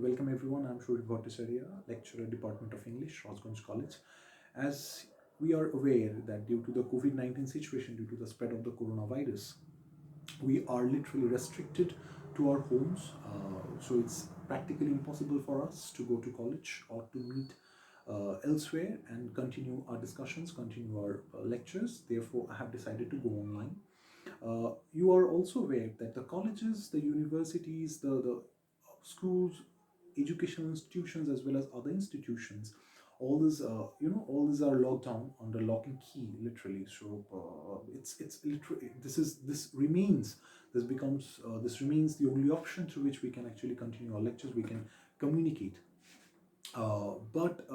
welcome everyone. I'm Souvik Bhattacharya, lecturer, Department of English, Rajganj College. As we are aware that due to the COVID-19 situation, due to the spread of the coronavirus, we are literally restricted to our homes. So it's practically impossible for us to go to college or to meet elsewhere and continue our discussions, continue our lectures. Therefore, I have decided to go online. You are also aware that the colleges, the universities, the schools, educational institutions, as well as other institutions, all these are locked down under lock and key, literally. So it's literally this remains the only option through which we can actually continue our lectures. We can communicate, but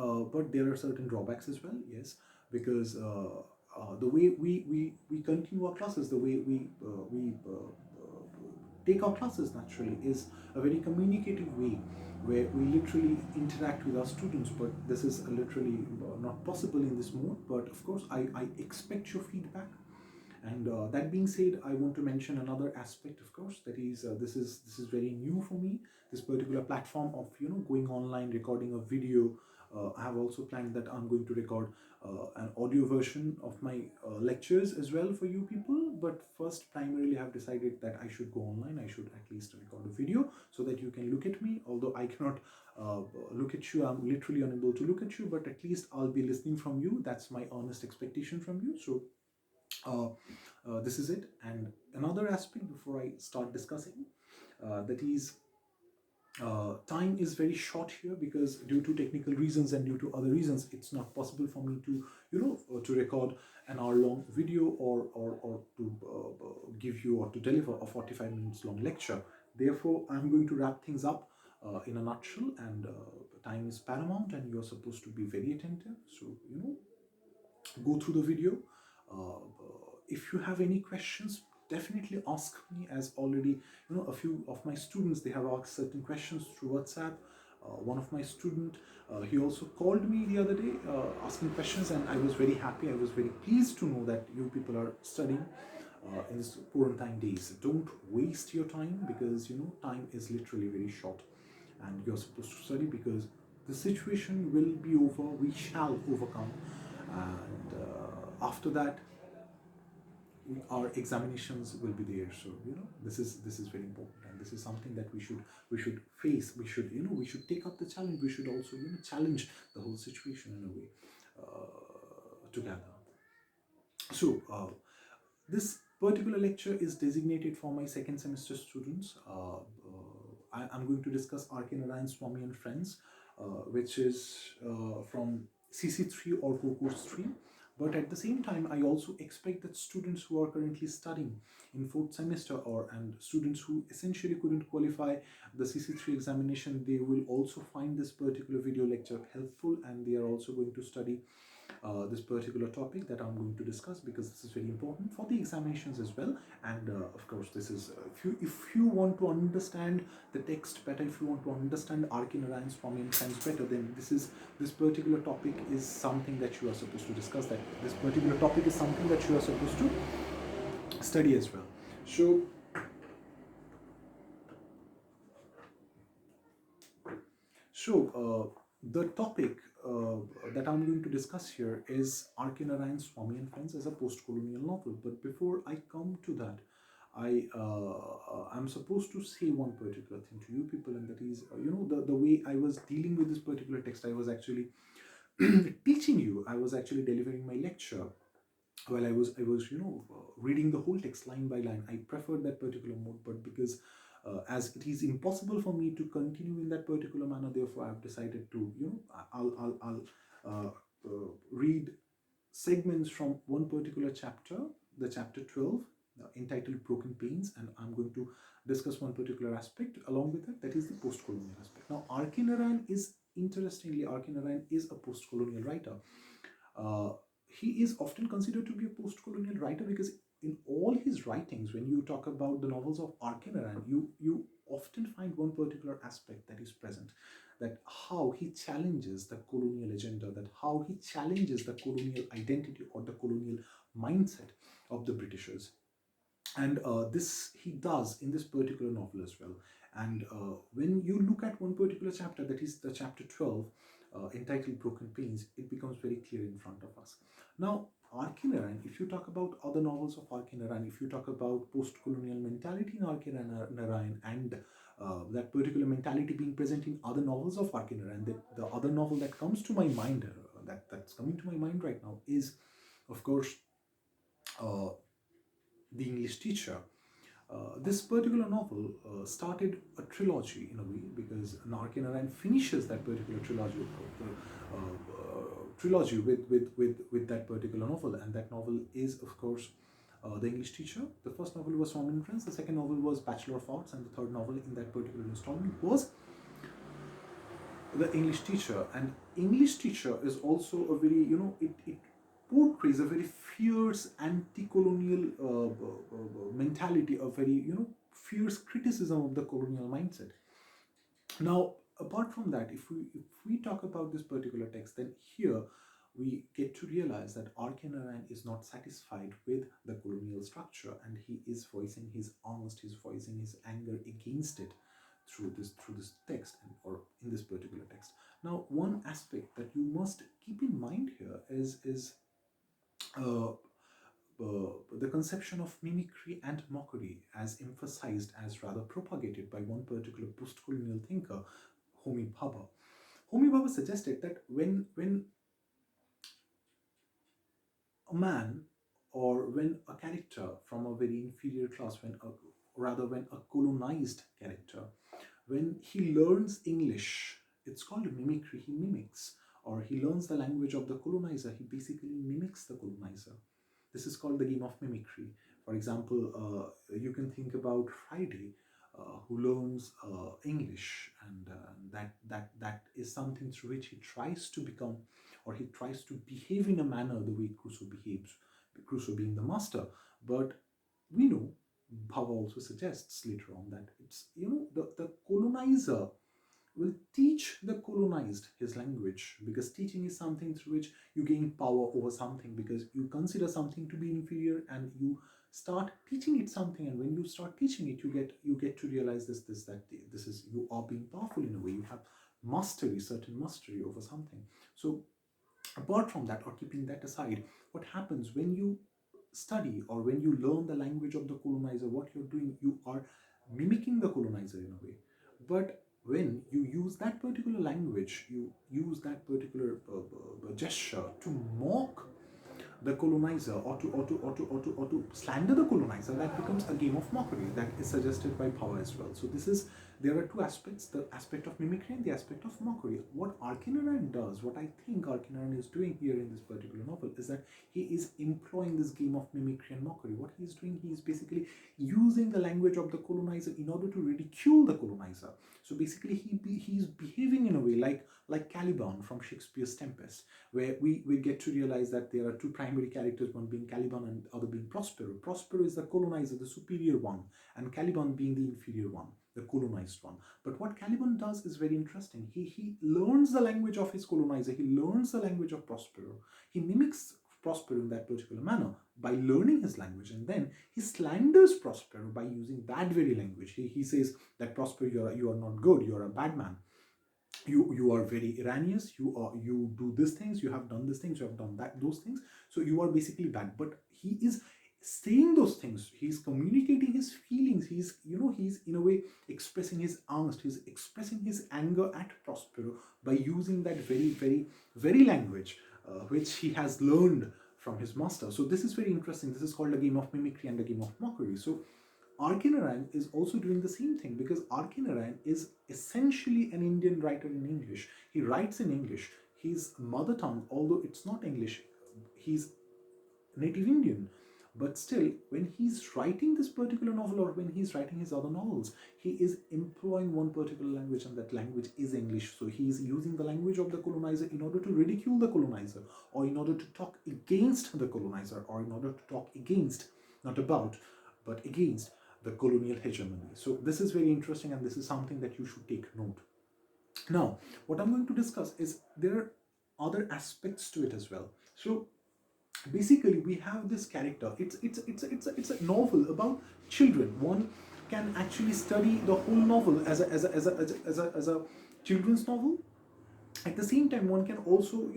there are certain drawbacks as well. Yes, because the way we continue our classes, the way take our classes naturally is a very communicative way where we literally interact with our students. But this is literally not possible in this mode. But of course, I expect your feedback. And that being said, I want to mention another aspect, of course, that is this is very new for me. This particular platform of going online, recording a video. I have also planned that I'm going to record an audio version of my lectures as well for you people. But first, primarily, I have decided that I should go online. I should at least record a video so that you can look at me. Although I cannot look at you, I'm literally unable to look at you. But at least I'll be listening from you. That's my honest expectation from you. So this is it. And another aspect before I start discussing, that is time is very short here, because due to technical reasons and due to other reasons, it's not possible for me to to record an hour long video or to give you or to deliver a 45 minutes long lecture. Therefore, I'm going to wrap things up in a nutshell, and time is paramount and you're supposed to be very attentive. So go through the video. If you have any questions, definitely ask me, as already a few of my students, they have asked certain questions through WhatsApp. One of my student, he also called me the other day asking questions, and I was very happy, I was very pleased to know that you people are studying in this quarantine days. Don't waste your time, because time is literally very short and you're supposed to study, because the situation will be over, we shall overcome. And after that, our examinations will be there. So this is very important, and this is something that we should face. We should we should take up the challenge. We should also challenge the whole situation in a way together. So this particular lecture is designated for my second semester students. I'm going to discuss R.K. Narayan, Swami and Friends, which is from CC3 or co-course 3. But at the same time, I also expect that students who are currently studying in fourth semester, and students who essentially couldn't qualify the CC3 examination, they will also find this particular video lecture helpful, and they are also going to study this particular topic that I'm going to discuss, because this is very important for the examinations as well. And of course, this is if you want to understand the text better, if you want to understand R.K. Narayan, Swami and Friends better, then this particular topic is something that you are supposed to discuss. That this particular topic is something that you are supposed to study as well. So the topic that I'm going to discuss here is R.K. Narayan, Swami and Friends as a post-colonial novel. But before I come to that, I'm supposed to say one particular thing to you people, and that is the way I was dealing with this particular text. I was actually teaching you. I was actually delivering my lecture while I was reading the whole text line by line. I preferred that particular mode, but because as it is impossible for me to continue in that particular manner, therefore I have decided to I'll read segments from one particular chapter, the chapter 12, entitled Broken Pains, and I'm going to discuss one particular aspect along with it, that is the post-colonial aspect. Now, R.K. Narayan is, interestingly, R.K. Narayan is a post-colonial writer. He is often considered to be a post-colonial writer, because in all his writings, when you talk about the novels of R.K. Narayan, you often find one particular aspect that is present, that how he challenges the colonial agenda, that how he challenges the colonial identity or the colonial mindset of the Britishers. And this he does in this particular novel as well. And when you look at one particular chapter, that is the chapter 12, entitled Broken Pains, it becomes very clear in front of us. Now, R.K. Narayan, if you talk about other novels of R.K. Narayan, if you talk about post-colonial mentality in R.K. Narayan, and that particular mentality being present in other novels of R.K. Narayan, the other novel that comes to my mind, that's coming to my mind right now, is, of course, uh, The English Teacher. This particular novel started a trilogy in a way, because R.K. Narayan finishes that particular trilogy with that particular novel, and that novel is, of course, The English Teacher. The first novel was Swami and Friends, the second novel was Bachelor of Arts, and the third novel in that particular installment was The English Teacher. And English Teacher is also a very, it portrays a very fierce anti-colonial mentality, a very, fierce criticism of the colonial mindset. Now, apart from that, if we talk about this particular text, then here we get to realize that R.K. Narayan is not satisfied with the colonial structure, and he is voicing his angst, he's voicing his anger against it through this text, or in this particular text. Now, one aspect that you must keep in mind here is uh, the conception of mimicry and mockery, as emphasized, as rather propagated by one particular post-colonial thinker, Homi Bhabha. Homi Bhabha suggested that when a man, or when a character from a very inferior class, when a colonized character, when he learns English, it's called mimicry. He mimics, or he learns the language of the colonizer. He basically mimics the colonizer. This is called the game of mimicry. For example, you can think about Friday, who learns English, and that is something through which he tries to become, or he tries to behave in a manner the way Crusoe behaves, Crusoe being the master. But we know, Bhava also suggests later on, that it's, the colonizer will teach the colonized his language, because teaching is something through which you gain power over something, because you consider something to be inferior and you start teaching it something, and when you start teaching it, you get to realize this is, you are being powerful in a way, you have mastery, certain mastery over something. So apart from that, or keeping that aside, what happens when you study, or when you learn the language of the colonizer, what you're doing, you are mimicking the colonizer in a way. But when you use that particular language, you use that particular gesture to mock the colonizer, or to slander the colonizer, that becomes a game of mockery that is suggested by power as well. So there are two aspects: the aspect of mimicry and the aspect of mockery. What R.K. Narayan does, what I think R.K. Narayan is doing here in this particular novel, is that he is employing this game of mimicry and mockery. What he is doing, he is basically using the language of the colonizer in order to ridicule the colonizer. So basically, he is behaving in a way like Caliban from Shakespeare's Tempest, where we get to realize that there are two primary characters, one being Caliban and the other being Prospero. Prospero is the colonizer, the superior one, and Caliban being the inferior one, the colonized one. But what Caliban does is very interesting. He learns the language of his colonizer, he learns the language of Prospero, he mimics Prospero in that particular manner by learning his language, and then he slanders Prospero by using that very language. He says that Prospero, you are not good, you are a bad man, you are very erroneous, you do these things, you have done these things, you have done those things, so you are basically bad. But he is saying those things, he's communicating his feelings, he's in a way expressing his angst, he's expressing his anger at Prospero by using that very, very, very language which he has learned from his master. So this is very interesting. This is called a game of mimicry and a game of mockery. So R.K. Narayan is also doing the same thing, because R.K. Narayan is essentially an Indian writer in English. He writes in English. His mother tongue, although it's not English, he's native Indian. But still, when he's writing this particular novel, or when he's writing his other novels, he is employing one particular language, and that language is English. So he's using the language of the colonizer in order to ridicule the colonizer, or in order to talk against the colonizer, or in order to talk against, not about, but against the colonial hegemony. So this is very interesting, and this is something that you should take note. Now, what I'm going to discuss is there are other aspects to it as well. So basically, we have this character. It's a novel about children. One can actually study the whole novel as a children's novel. At the same time, one can also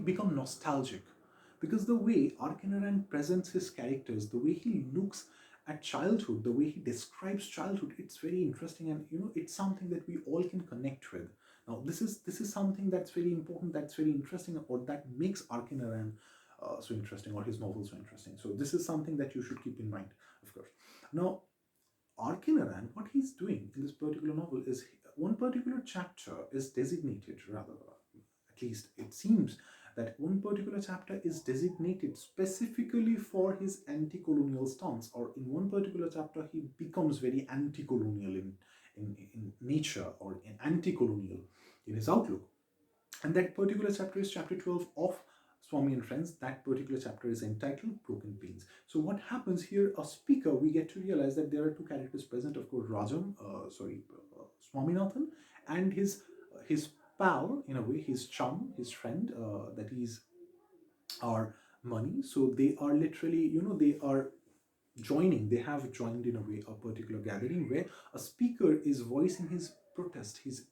become nostalgic, because the way Arkenaran presents his characters, the way he looks at childhood, the way he describes childhood, it's very interesting, and it's something that we all can connect with. Now this is something that's very important, that's very interesting, or that makes Arkenaran so interesting, or his novels so interesting. So this is something that you should keep in mind, of course. Now, Arkenaran, what he's doing in this particular novel is, one particular chapter is designated, rather, at least it seems that one particular chapter is designated specifically for his anti-colonial stance, or in one particular chapter he becomes very anti-colonial in nature, or in anti-colonial in his outlook. And that particular chapter is chapter 12 of Swami and Friends. That particular chapter is entitled Broken Pains. So what happens here, a speaker, we get to realize that there are two characters present, of course, Swaminathan, and his pal, in a way, his chum, his friend, that is our Money. So they are literally, they have joined, in a way, a particular gathering where a speaker is voicing his protest. He's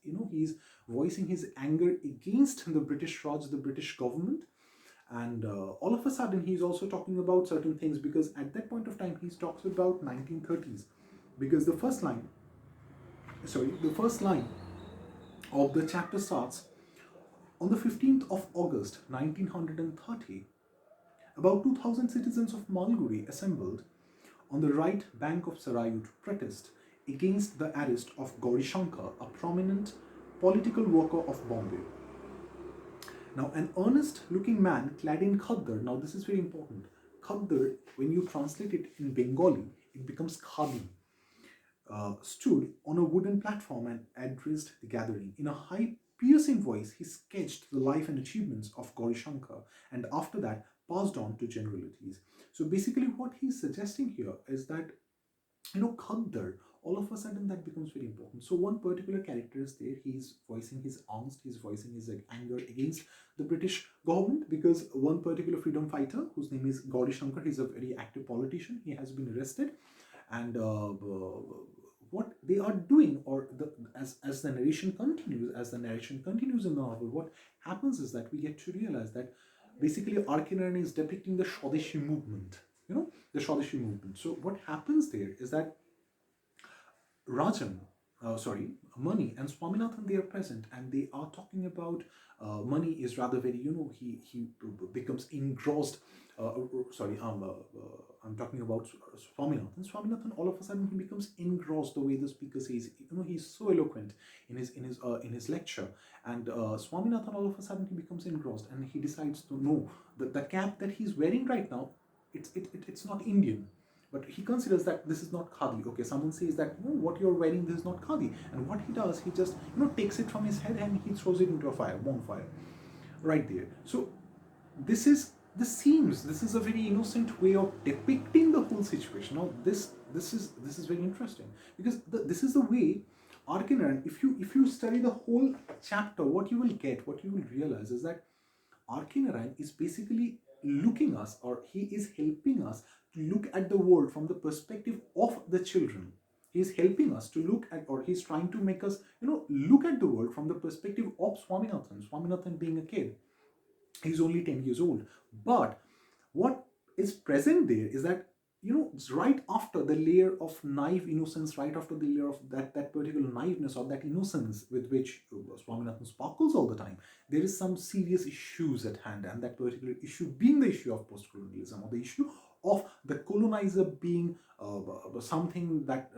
voicing his anger against the British Raj, the British government. And all of a sudden he's also talking about certain things, because at that point of time he talks about 1930s, because the first line of the chapter starts: on the 15th of August 1930, about 2,000 citizens of Malgudi assembled on the right bank of Sarayu to protest against the arrest of Gauri Shankar, a prominent political worker of Bombay. Now, an earnest-looking man clad in khaddar, now this is very important, khaddar, when you translate it in Bengali, it becomes khadi, stood on a wooden platform and addressed the gathering. In a high, piercing voice, he sketched the life and achievements of Gauri Shankar, and after that passed on to generalities. So basically what he's suggesting here is that, Khaddar, all of a sudden that becomes very important. So one particular character is there, he's voicing his angst, he's voicing his anger against the British government, because one particular freedom fighter, whose name is Gauri Shankar, he's a very active politician, he has been arrested, and what they are doing, or as the narration continues in the novel, what happens is that we get to realize that basically Arkenaran is depicting the Swadeshi movement, the Swadeshi movement. So what happens there is that Mani and Swaminathan, they are present, and they are talking about Mani is rather very, he becomes engrossed. I'm talking about Swaminathan. Swaminathan, all of a sudden, he becomes engrossed the way the speaker says. He's so eloquent in his lecture, and Swaminathan, all of a sudden, he becomes engrossed, and he decides to know that the cap that he's wearing right now, it's not Indian. But he considers that this is not khadi. Okay, someone says that, no, what you're wearing, this is not khadi. And what he does, he just, takes it from his head and he throws it into a bonfire, right there. So this is a very innocent way of depicting the whole situation. Now this is very interesting, because this is the way Arkenaran, if you study the whole chapter, what you will realize is that Arkenaran is basically looking us, or he is helping us to look at the world from the perspective of the children. He is helping us to look at, or he's trying to make us, look at the world from the perspective of Swaminathan. Swaminathan being a kid, he's only 10 years old. But what is present there is that, right after the layer of naive innocence, right after the layer of that particular naiveness, or that innocence with which Swaminathan sparkles all the time, there is some serious issues at hand, and that particular issue being the issue of post-colonialism, or the issue of the colonizer being something that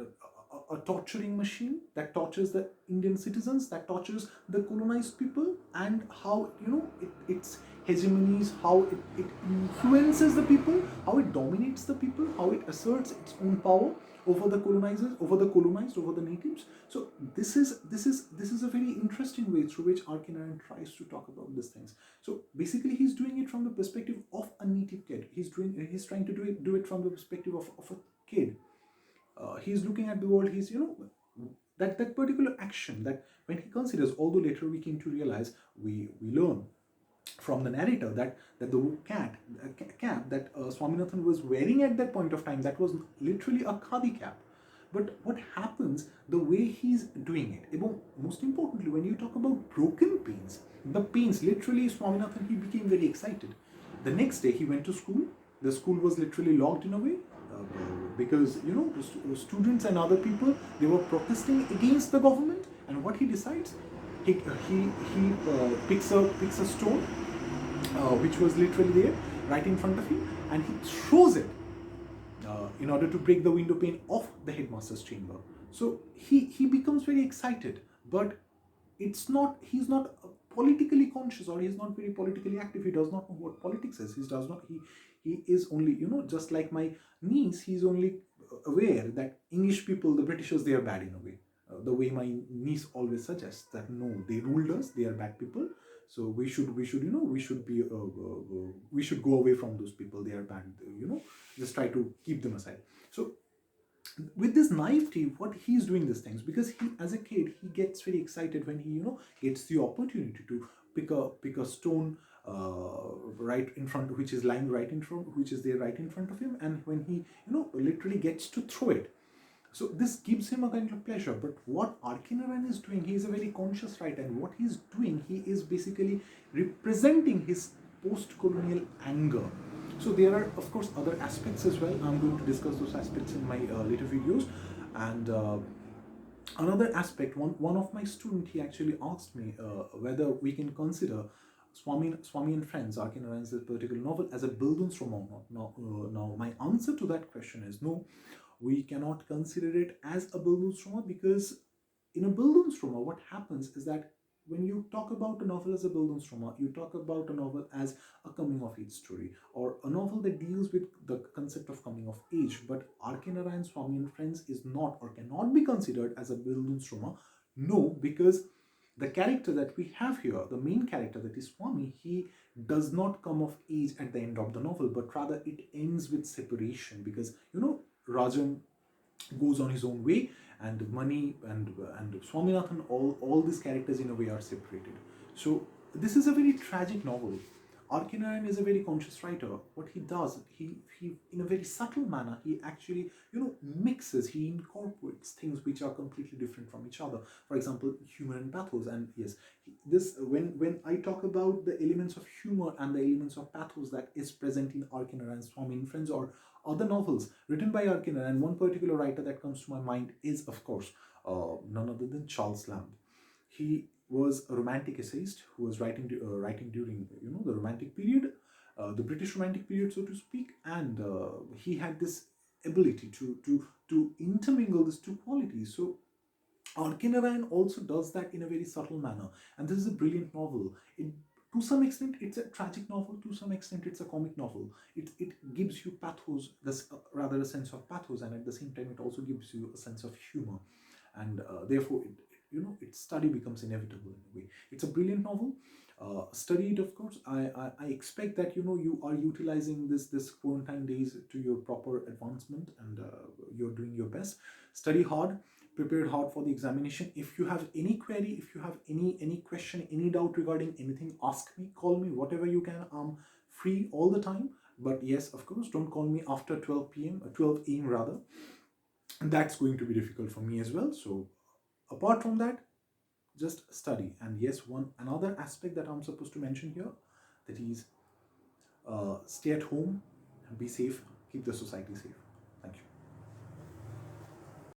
a torturing machine that tortures the Indian citizens, that tortures the colonized people, and how its hegemonies, how it influences the people, how it dominates the people, how it asserts its own power over the colonizers, over the colonized, over the natives. So this is a very interesting way through which Arkenaran tries to talk about these things. So basically, he's doing it from the perspective of a native kid. He's trying to do it from the perspective of a kid. He's looking at the world. He's that particular action that when he considers, although later we came to realize, we learn from the narrator that the cap that Swaminathan was wearing at that point of time, that was literally a khadi cap, But what happens, the way he's doing it, and most importantly, when you talk about broken pains, the pains, literally, Swaminathan, he became very excited. The next day, he went to school. The school was literally locked in a way, because, the students and other people, they were protesting against the government. And what he decides, he picks a stone, which was literally there right in front of him, and he throws it in order to break the window pane of the headmaster's chamber. So he becomes very excited, but he's not politically conscious, or he's not very politically active. He does not know what politics is. He is only, just like my niece, he's only aware that English people, the Britishers, they are bad in a way. The way my niece always suggests that no, they ruled us, they are bad people, so we should we should go away from those people, they are bad, just try to keep them aside. So with this naivety, what he's doing these things, because he, as a kid, he gets very excited when he, gets the opportunity to pick a stone, right in front, which is lying right in front, which is there right in front of him, and when he, literally gets to throw it. So this gives him a kind of pleasure. But what Narayan is doing, he is a very conscious writer, and what he's doing, he is basically representing his post-colonial anger. So there are, of course, other aspects as well. I'm going to discuss those aspects in my later videos. And another aspect, one of my students, he actually asked me whether we can consider Swami and Friends, Narayan's particular novel, as a Bildungsroman or not. Now, my answer to that question is no. We cannot consider it as a Bildungsroman, because in a Bildungsroman, what happens is that when you talk about a novel as a Bildungsroman, you talk about a novel as a coming-of-age story, or a novel that deals with the concept of coming of age. But Narayan, Swami and Friends is not, or cannot be considered as a Bildungsroman. No, because the character that we have here, the main character, that is Swami, he does not come of age at the end of the novel, but rather it ends with separation, because, Rajan goes on his own way, and Mani and Swaminathan, all these characters in a way are separated. So this is a very tragic novel. Narayan is a very conscious writer. What he does, he in a very subtle manner, he actually, mixes, he incorporates things which are completely different from each other. For example, humor and pathos. And yes, this, when I talk about the elements of humor and the elements of pathos that is present in Narayan, Swami and Friends, or other novels written by Narayan, and one particular writer that comes to my mind is, of course, none other than Charles Lamb. He was a romantic essayist who was writing during, the romantic period, the British romantic period, so to speak, and he had this ability to intermingle these two qualities. So Narayan also does that in a very subtle manner, and this is a brilliant novel. To some extent, it's a tragic novel. To some extent, it's a comic novel. It gives you pathos, rather a sense of pathos, and at the same time, it also gives you a sense of humor, and therefore, its study becomes inevitable in a way. It's a brilliant novel. Study it, of course. I expect that you are utilizing this quarantine days to your proper advancement, and you're doing your best. Study hard. Prepare hard for the examination. If you have any query, if you have any question, any doubt regarding anything, ask me, call me, whatever you can. I'm free all the time. But yes, of course, don't call me after 12 p.m. 12 a.m. rather. And that's going to be difficult for me as well. So apart from that, just study. And yes, another aspect that I'm supposed to mention here, that is, stay at home, be safe, keep the society safe.